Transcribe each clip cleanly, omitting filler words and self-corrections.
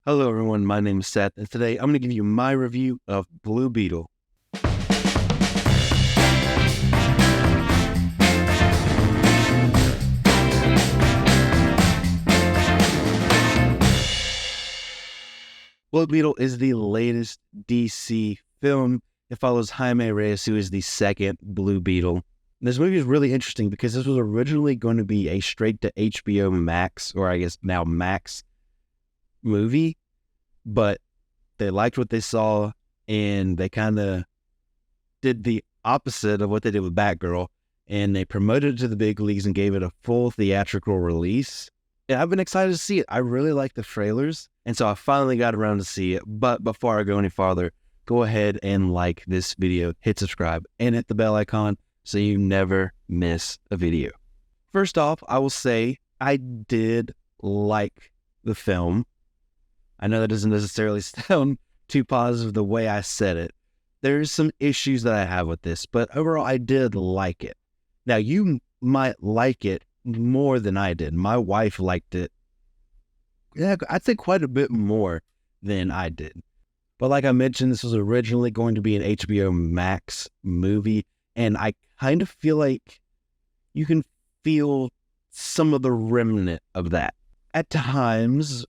Hello everyone, my name is Seth, and today I'm going to give you my review of Blue Beetle. Blue Beetle is the latest DC film. It follows Jaime Reyes, who is the second Blue Beetle. This movie is really interesting because this was originally going to be a straight to HBO Max, or I guess now Max movie, but they liked what they saw and they kind of did the opposite of what they did with Batgirl, and they promoted it to the big leagues and gave it a full theatrical release. And I've been excited to see it. I really like the trailers, and so I finally got around to see it. But before I go any farther, go ahead and like this video, hit subscribe, and hit the bell icon so you never miss a video. First off, I will say I did like the film. I know that doesn't necessarily sound too positive the way I said it. There's some issues that I have with this, but overall I did like it. Now, you might like it more than I did. My wife liked it, yeah, I'd say quite a bit more than I did. But like I mentioned, this was originally going to be an HBO Max movie, and I kind of feel like you can feel some of the remnant of that. At times,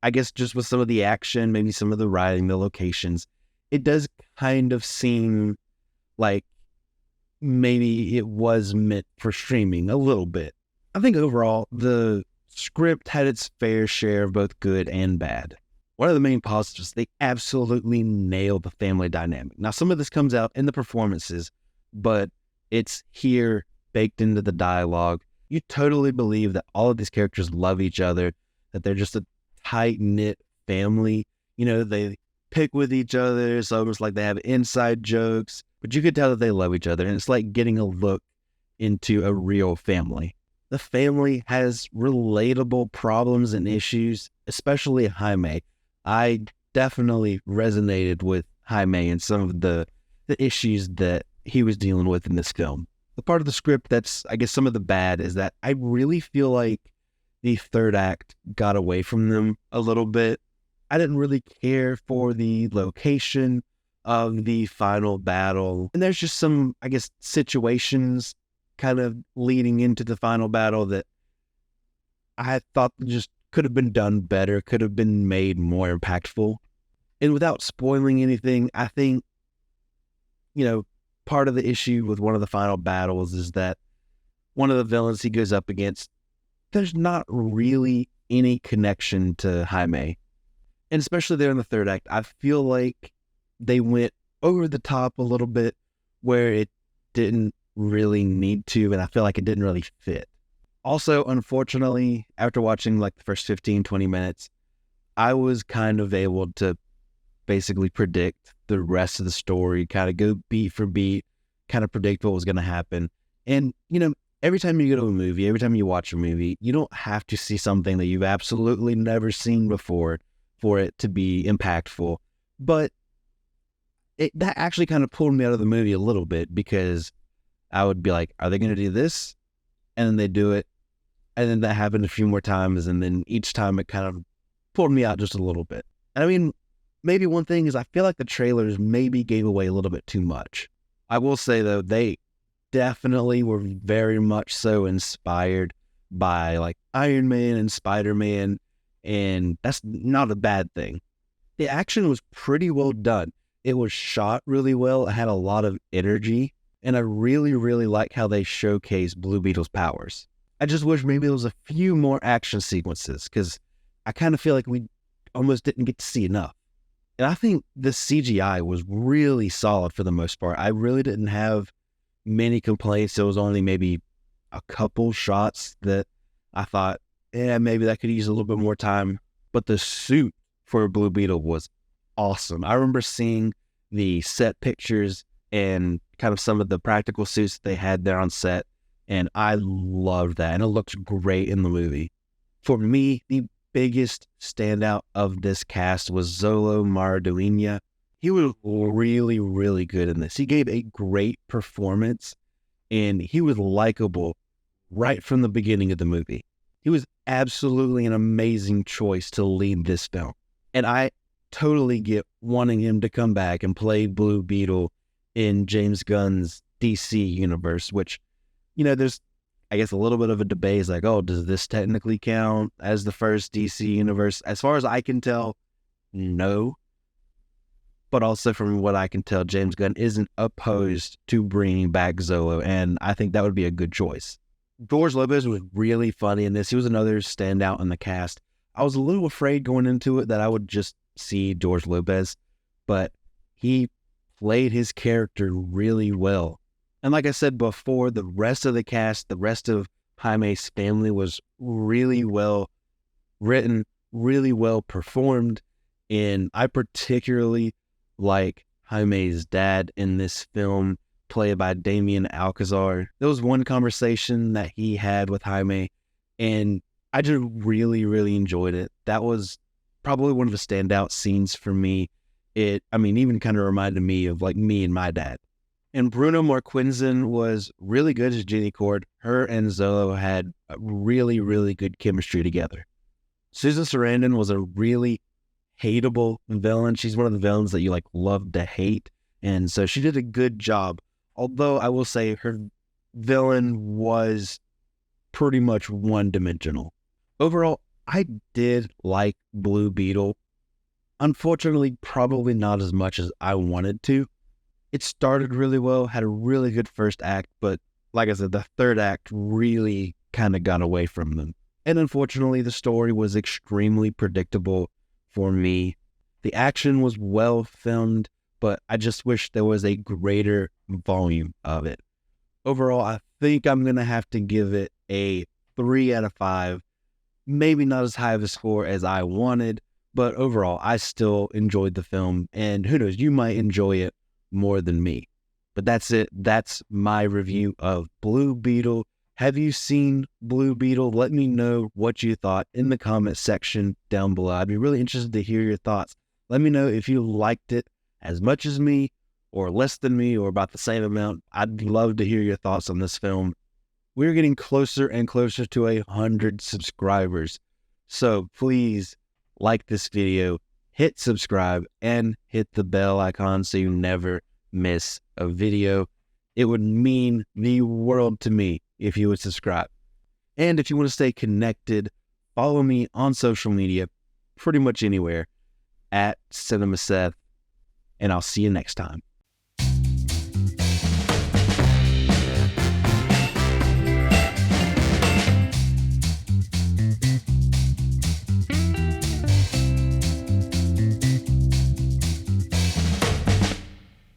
I guess just with some of the action, maybe some of the writing, the locations, it does kind of seem like maybe it was meant for streaming a little bit. I think overall, the script had its fair share of both good and bad. One of the main positives, they absolutely nailed the family dynamic. Now, some of this comes out in the performances, but it's here baked into the dialogue. You totally believe that all of these characters love each other, that they're just a tight-knit family. You know, they pick with each other. It's almost like they have inside jokes, but you could tell that they love each other, and it's like getting a look into a real family. The family has relatable problems and issues, especially Jaime. I definitely resonated with Jaime and some of the issues that he was dealing with in this film. The part of the script that's, I guess, some of the bad is that I really feel like the third act got away from them a little bit. I didn't really care for the location of the final battle. And there's just some, I guess, situations kind of leading into the final battle that I thought just could have been done better, could have been made more impactful. And without spoiling anything, I think, part of the issue with one of the final battles is that one of the villains he goes up against, there's not really any connection to Jaime. And especially there in the third act, I feel like they went over the top a little bit where it didn't really need to, and I feel like it didn't really fit. Also, unfortunately, after watching like the first 15, 20 minutes, I was kind of able to basically predict the rest of the story, kind of go beat for beat, kind of predict what was going to happen. And, every time you go to a movie, every time you watch a movie, you don't have to see something that you've absolutely never seen before for it to be impactful. But that actually kind of pulled me out of the movie a little bit, because I would be like, are they going to do this? And then they do it. And then that happened a few more times. And then each time it kind of pulled me out just a little bit. And I mean, maybe one thing is I feel like the trailers maybe gave away a little bit too much. I will say, though, they definitely were very much so inspired by like Iron Man and Spider-Man. And that's not a bad thing. The action was pretty well done. It was shot really well. It had a lot of energy. And I really, really like how they showcase Blue Beetle's powers. I just wish maybe there was a few more action sequences, because I kind of feel like we almost didn't get to see enough. And I think the CGI was really solid for the most part. I really didn't have many complaints. There was only maybe a couple shots that I thought, maybe that could use a little bit more time. But the suit for Blue Beetle was awesome. I remember seeing the set pictures and kind of some of the practical suits that they had there on set, and I loved that, and it looked great in the movie. For me, the biggest standout of this cast was Zolo Maradueña. He was really, really good in this. He gave a great performance, and he was likable right from the beginning of the movie. He was absolutely an amazing choice to lead this film. And I totally get wanting him to come back and play Blue Beetle in James Gunn's DC universe, which, there's, I guess, a little bit of a debate. It's like, oh, does this technically count as the first DC universe? As far as I can tell, no. But also from what I can tell, James Gunn isn't opposed to bringing back Zolo, and I think that would be a good choice. George Lopez was really funny in this. He was another standout in the cast. I was a little afraid going into it that I would just see George Lopez, but he played his character really well. And like I said before, the rest of the cast, the rest of Jaime's family was really well written, really well performed. And I particularly like Jaime's dad in this film, played by Damien Alcazar. There was one conversation that he had with Jaime, and I just really, really enjoyed it. That was probably one of the standout scenes for me. Even kind of reminded me of like me and my dad. And Bruno Marquinzen was really good as Jenny Cord. Her and Zolo had a really, really good chemistry together. Susan Sarandon was a really hateable villain. She's one of the villains that you like love to hate. And so she did a good job. Although I will say her villain was pretty much one-dimensional. Overall, I did like Blue Beetle. Unfortunately, probably not as much as I wanted to. It started really well, had a really good first act, but like I said, the third act really kind of got away from them. And unfortunately, the story was extremely predictable for me. The action was well filmed, but I just wish there was a greater volume of it. Overall, I think I'm going to have to give it a 3 out of 5. Maybe not as high of a score as I wanted, but overall, I still enjoyed the film. And who knows, you might enjoy it more than me. But that's it. That's my review of Blue Beetle. Have you seen Blue Beetle? Let me know what you thought in the comment section down below. I'd be really interested to hear your thoughts. Let me know if you liked it as much as me, or less than me, or about the same amount. I'd love to hear your thoughts on this film. We're getting closer and closer to 100 subscribers. So please like this video, hit subscribe, and hit the bell icon so you never miss a video. It would mean the world to me if you would subscribe. And if you want to stay connected, follow me on social media, pretty much anywhere, at CinemaSeth, and I'll see you next time.